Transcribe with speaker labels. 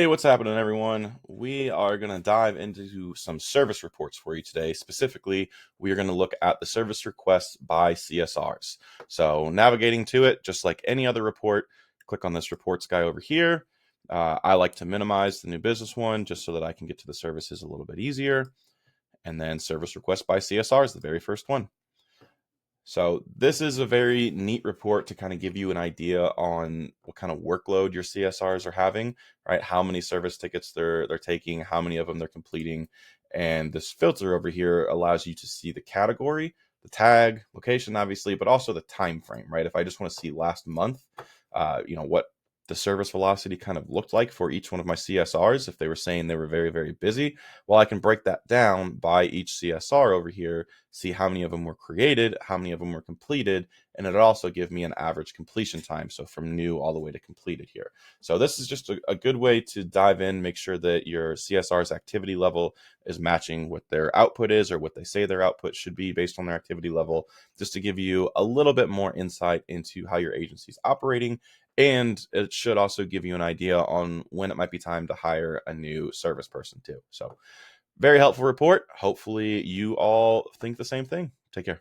Speaker 1: Hey, what's happening, everyone? We are going to dive into some service reports for you today. Specifically, we are going to look at the service requests by CSRs. So, navigating to it, just like any other report, click on this reports guy over here. I like to minimize the new business one just so that I can get to the services a little bit easier. And then service request by CSR is the very first one. So this is a very neat report to kind of give you an idea on what kind of workload your CSRs are having, right? How many service tickets they're taking, how many of them they're completing. And this filter over here allows you to see the category, the tag, location, obviously, but also the time frame, right? If I just want to see last month, what the service velocity kind of looked like for each one of my CSRs, if they were saying they were very, very busy, well, I can break that down by each CSR over here, see how many of them were created, how many of them were completed, and it'll also give me an average completion time. So from new all the way to completed here. So this is just a good way to dive in, make sure that your CSR's activity level is matching what their output is or what they say their output should be based on their activity level, just to give you a little bit more insight into how your agency is operating. And it should also give you an idea on when it might be time to hire a new service person too. So very helpful report. Hopefully you all think the same thing. Take care.